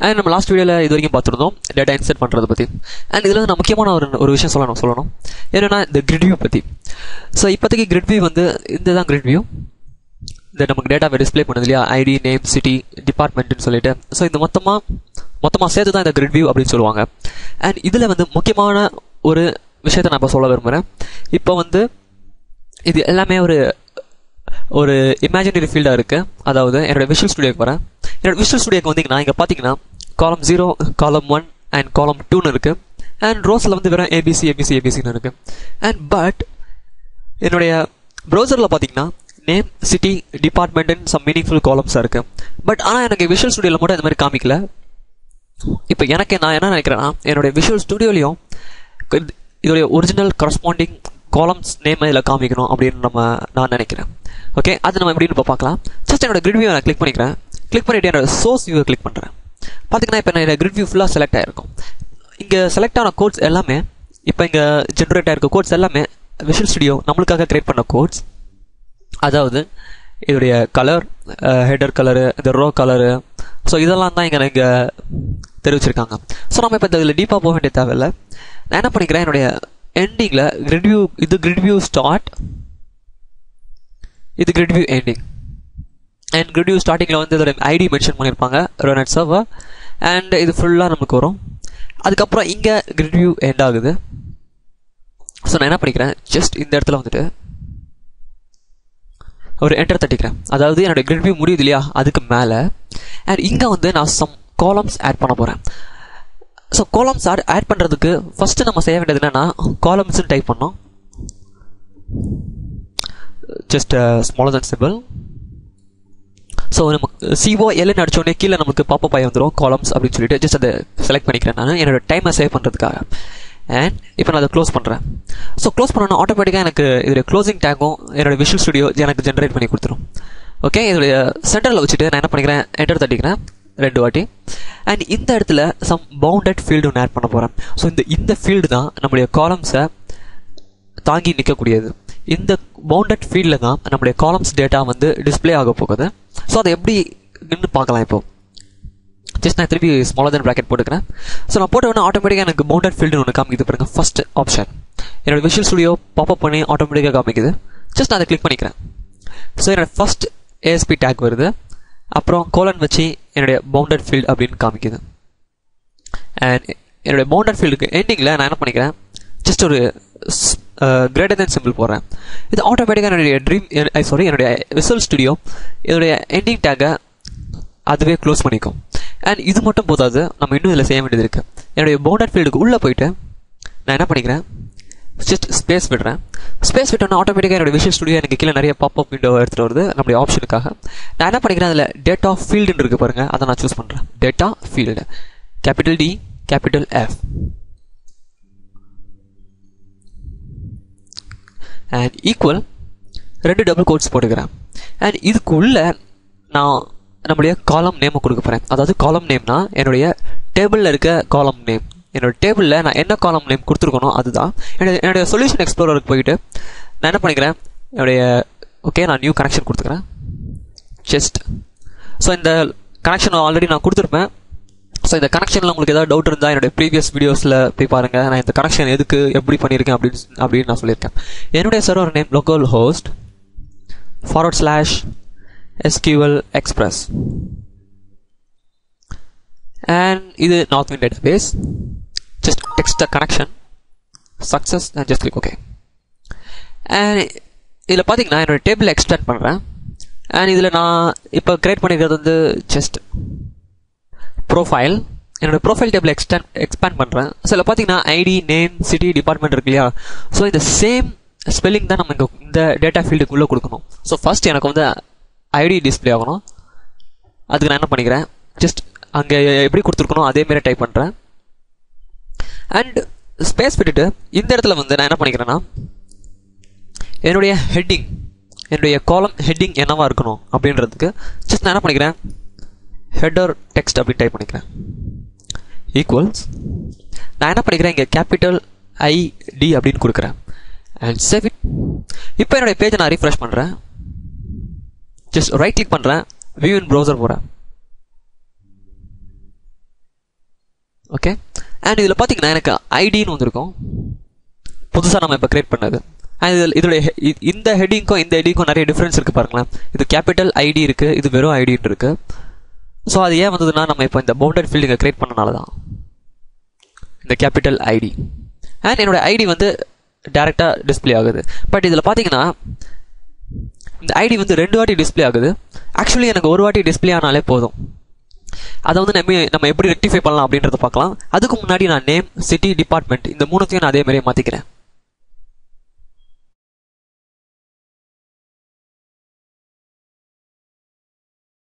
And நம்ம last வீடியோவில் இது வரைக்கும் பார்த்துருந்தோம் டேட்டா இன்சர்ட் பண்ணுறதை பற்றி. அண்ட் இதில் வந்து நான் முக்கியமான ஒரு விஷயம் சொல்லணும் என்னென்னா இந்த கிரிட் வியூ பற்றி. ஸோ இப்போதைக்கு கிரிட் வியூ வந்து இந்த தான் கிரிட் வியூ, இந்த நமக்கு டேட்டாவை டிஸ்பிளே பண்ணுது இல்லையா, ஐடி, நேம், சிட்டி, டிபார்ட்மெண்ட்னு சொல்லிட்டு. ஸோ இந்த மொத்தமாக சேர்த்து தான் இந்த கிரிட் வியூ அப்படின்னு சொல்லுவாங்க. அண்ட் இதில் வந்து முக்கியமான ஒரு விஷயத்தை நான் இப்போ சொல்ல விரும்புகிறேன். இப்போ வந்து இது எல்லாமே ஒரு இமேஜினரி ஃபீல்டாக இருக்குது. அதாவது என்னோட விஷுவல் ஸ்டுடியோக்கு வரேன். என்னோட விஷுவல் ஸ்டுடியோக்கு வந்தீங்கன்னா இங்கே பார்த்தீங்கன்னா காலம் 0, காலம் 1 அண்ட் காலம் 2ன்னு இருக்குது. அண்ட் ரோஸில் வந்து வெறும் ஏபிசின்னு இருக்குது. அண்ட் பட் என்னுடைய ப்ரௌசரில் பார்த்தீங்கன்னா நேம், சிட்டி, டிபார்ட்மெண்ட்னு சம் மீனிங்ஃபுல் காலம்ஸாக இருக்குது. பட் ஆனால் எனக்கு விஷுவல் ஸ்டுடியோவில் மட்டும் இந்த மாதிரி காமிக்கல. இப்போ நான் என்ன நினைக்கிறேன்னா என்னுடைய விஷுவல் ஸ்டுடியோலையும் இதோடைய ஒரிஜினல் கரஸ்பாண்டிங் காலம்ஸ் நேம் இதில் காமிக்கணும் அப்படின்னு நான் நினைக்கிறேன். ஓகே, அது நம்ம எப்படின்னு இப்போ பார்க்கலாம். ஜஸ்ட் என்னோட கிரிட் வியூ நான் கிளிக் பண்ணிக்கிறேன். கிளிக் பண்ணிவிட்டு என்னோட சோர்ஸ் வியூவை கிளிக் பண்ணுறேன். பார்த்தீங்கன்னா இப்போ என்னோட கிரிட் வியூ ஃபுல்லாக செலக்ட் ஆகிருக்கும். இங்கே செலக்ட் ஆன கோட்ஸ் எல்லாமே, இப்போ இங்கே ஜென்ரேட் ஆகிருக்க கோட்ஸ் எல்லாமே விஷுவல் ஸ்டுடியோ நம்மளுக்காக கிரியேட் பண்ண கோட்ஸ். அதாவது இதோடைய கலர், ஹெடர் கலரு, இந்த ரோ கலரு, ஸோ இதெல்லாம் தான் இங்கே தெரிவிச்சிருக்காங்க. ஸோ நம்ம இப்போ இதில் டீப்பாக போக வேண்டிய தேவையில்லை. நான் என்ன பண்ணிக்கிறேன், என்னுடைய எண்டிங்கில் கிரிட் வியூ, இது கிரிட் வியூ ஸ்டார்ட், இது grid view ending. And grid view ஸ்டார்டிங்கில் வந்து இதோட ஐடி மென்ஷன் பண்ணியிருப்பாங்க, ரோனட் சர்வர். அண்ட் இது ஃபுல்லாக நமக்கு வரும். அதுக்கப்புறம் இங்கே கிரிட் வியூ எண்ட் ஆகுது. ஸோ நான் என்ன பண்ணிக்கிறேன், ஜஸ்ட் இந்த இடத்துல வந்துட்டு ஒரு என்டர் தட்டிக்கிறேன். அதாவது என்னோட கிரிட் வியூ முடியுது இல்லையா, அதுக்கு மேலே. அண்ட் இங்கே வந்து நான் சம் காலம்ஸ் ஆட் பண்ண போகிறேன். ஸோ காலம்ஸ் ஆட் பண்ணுறதுக்கு ஃபஸ்ட்டு நம்ம செய்ய வேண்டியது என்னென்னா காலம்ஸ்ன்னு டைப் பண்ணோம். ஜஸ்ட் ஸ்மாலர் தன் சிம்பிள். ஸோ நமக்கு COLன்னு அடித்தோடனே கீழே நமக்கு பாப்பப் ஆகி வந்துடும் காலம்ஸ் அப்படின்னு சொல்லிட்டு. ஜஸ்ட் அதை செலக்ட் பண்ணிக்கிறேன் நான் என்னோட டைமை சேவ் பண்ணுறதுக்காக. அண்ட் இப்போ நான் அதை க்ளோஸ் பண்ணுறேன். ஸோ க்ளோஸ் பண்ணோன்னா ஆட்டோமேட்டிக்காக எனக்கு இதோடைய க்ளோசிங் டேக்கும் என்னோட விஷுவல் ஸ்டுடியோ எனக்கு ஜென்ரேட் பண்ணி கொடுத்துரும். ஓகே, இதோடைய சென்டரில் வச்சுட்டு நான் என்ன பண்ணிக்கிறேன், என்டர் தட்டிக்கிறேன் 2 வாட்டி. அண்ட் இந்த இடத்துல சம் பவுண்டட் ஃபீல்டு ஒன்று ஆட் பண்ண போகிறேன். ஸோ இந்த ஃபீல்டு தான் நம்முடைய காலம்ஸை தாங்கி நிற்கக்கூடியது. இந்த பவுண்டட் ஃபீல்டில் தான் நம்முடைய காலம்ஸ் டேட்டா வந்து டிஸ்பிளே ஆக போகுது. ஸோ அதை எப்படி நின்று பார்க்கலாம். இப்போ ஜஸ்ட் நான் திருப்பி ஸ்மாலர் தென் ப்ராக்கெட் போட்டுக்கிறேன். ஸோ நான் போட்ட உடனே ஆட்டோமேட்டிக்காக எனக்கு பவுண்டட் ஃபீல்டு ஒன்று காமிக்குது பாருங்க. ஃபர்ஸ்ட் ஆப்ஷன் என்னோட விஷுவல் ஸ்டுடியோ பாப்பப் பண்ணி ஆட்டோமேட்டிக்காக காமிக்குது. ஜஸ்ட் நான் அதை கிளிக் பண்ணிக்கிறேன். ஸோ என்னோட ஃபர்ஸ்ட் ASP டேக் வருது. அப்புறம் கோலன் வச்சு என்னுடைய பவுண்டட் ஃபீல்டு அப்படின்னு காமிக்குது. அண்ட் என்னுடைய பவுண்டட் ஃபீல்டுக்கு எண்டிங்கில் நான் என்ன பண்ணிக்கிறேன், ஜஸ்ட் ஒரு கிரேட்டர் தென் சிம்பிள் போடுறேன். இது ஆட்டோமேட்டிக்காக என்னுடைய விஷுவல் ஸ்டுடியோ இதோடைய எண்டிங் டேக்கை அதுவே க்ளோஸ் பண்ணிக்கும். அண்ட் இது மட்டும் போதாது, நம்ம இன்னும் இதில் செய்ய வேண்டியது இருக்குது. என்னுடைய பவுண்டட் ஃபீல்டுக்கு உள்ளே போயிட்டு நான் என்ன பண்ணிக்கிறேன், ஜஸ்ட் ஸ்பேஸ் விடுறேன். ஸ்பேஸ் விட்டோன்னா ஆட்டோமேட்டிக்காக என்னோட விஷுவல் ஸ்டுடியோ எனக்கு கீழே நிறைய பாப்அப் விண்டோ எடுத்துகிட்டு வருது நம்மளுடைய ஆப்ஷனுக்காக. நான் என்ன பண்ணிக்கிறேன், அதில் டேட்டா ஃபீல்டுன்னு இருக்குது பாருங்கள், அதை நான் சூஸ் பண்ணுறேன். Data field capital D capital F and equal 2 double quotes போட்டுக்கிறேன். அண்ட் இதுக்குள்ள நான் நம்மளுடைய காலம் நேமை கொடுக்க போகிறேன். அதாவது காலம் நேம்னா என்னுடைய டேபிளில் இருக்க காலம் நேம். என்னோட டேபிளில் நான் என்ன காலம் நேம் கொடுத்துருக்கணும் அதுதான். என்னுடைய சொல்யூஷன் எக்ஸ்ப்ளோரருக்கு போயிட்டு நான் என்ன பண்ணிக்கிறேன், நான் நியூ கனெக்ஷன் கொடுத்துக்கிறேன். ஜஸ்ட் ஸோ இந்த கனெக்ஷன் ஆல்ரெடி நான் கொடுத்துருப்பேன். ஸோ இந்த கனெக்ஷனில் உங்களுக்கு ஏதாவது டவுட் இருந்தால் என்னுடைய ப்ரீவியஸ் வீடியோஸில் போய் பாருங்கள். நான் இந்த கனெக்ஷன் எதுக்கு எப்படி பண்ணியிருக்கேன் அப்படின்னு நான் சொல்லியிருக்கேன். என்னுடைய server name local host /SQL Express and இது Northwind database. Just text the connection success and just click OK. And இதில் பார்த்தீங்கன்னா என்னோட டேபிள் எக்ஸ்டெண்ட் பண்ணுறேன். அண்ட் இதில் நான் இப்போ கிரியேட் பண்ணிக்கிறது வந்து ஜஸ்ட் ப்ரொஃபைல். என்னோடய ப்ரொஃபைல் டேபிள் எக்ஸ்பேண்ட் பண்ணுறேன். ஸோ இதில் பார்த்தீங்கன்னா ஐடி, நேம், சிட்டி, டிபார்ட்மெண்ட் இருக்கு இல்லையா. ஸோ இந்த சேம் ஸ்பெல்லிங் தான் நம்ம இந்த டேட்டா ஃபீல்டுக்குள்ளே கொடுக்கணும். ஸோ ஃபர்ஸ்ட் எனக்கு வந்து ஐடி டிஸ்பிளே ஆகணும். அதுக்கு நான் என்ன பண்ணிக்கிறேன், ஜஸ்ட் அங்கே எப்படி கொடுத்துருக்கணும் அதேமாரி டைப் பண்ணுறேன். அண்ட் ஸ்பேஸ் விட்டுட்டு இந்த இடத்துல வந்து நான் என்ன பண்ணிக்கிறேன்னா என்னுடைய ஹெட்டிங், என்னுடைய காலம் ஹெட்டிங் என்னவா இருக்கணும் அப்படின்றதுக்கு ஜஸ்ட் நான் என்ன பண்ணிக்கிறேன், ஹெடர் டெக்ஸ்ட் அப்படின்னு டைப் பண்ணிக்கிறேன். ஈக்குவல்ஸ் நான் என்ன பண்ணிக்கிறேன், இங்கே கேபிட்டல் ID அப்படின்னு கொடுக்குறேன். And save it. இப்போ என்னுடைய பேஜை நான் ரீஃப்ரெஷ் பண்ணுறேன். ஜஸ்ட் ரைட் கிளிக் பண்ணுறேன், வியூ இன் ப்ரௌசர் போகிறேன். ஓகே. அண்ட் இதில் பார்த்தீங்கன்னா எனக்கு ஐடின்னு வந்திருக்கும், புதுசாக நம்ம இப்போ கிரியேட் பண்ணது. அண்ட் இதோடைய இந்த ஹெட்டிங்க்கும் இந்த ஹெட்டிங்க்கும் நிறைய டிஃப்ரென்ஸ் இருக்குது பாருங்களேன். இது கேபிட்டல் ஐடி இருக்குது, இது வெறும் ஐடின்னு இருக்குது. ஸோ அது ஏன் வந்ததுன்னா நம்ம இப்போ இந்த பவுண்டட் ஃபீல்டுங்க கிரியேட் பண்ணனால தான் இந்த கேபிட்டல் ஐடி. அண்ட் என்னோடய ஐடி வந்து டேரெக்டாக டிஸ்பிளே ஆகுது. பட் இதில் பார்த்தீங்கன்னா இந்த ஐடி வந்து 2 வாட்டி டிஸ்பிளே ஆகுது. ஆக்சுவலி எனக்கு ஒரு வாட்டி டிஸ்பிளே ஆனாலே போதும். அதை வந்து நம்ம எப்படி ரெக்டிஃபை பண்ணலாம் அப்படின்றத பார்க்கலாம். அதுக்கு முன்னாடி நான் நேம், சிட்டி, டிபார்ட்மெண்ட் இந்த 3த்தையும் நான் அதே மாதிரியே மாற்றிக்கிறேன்.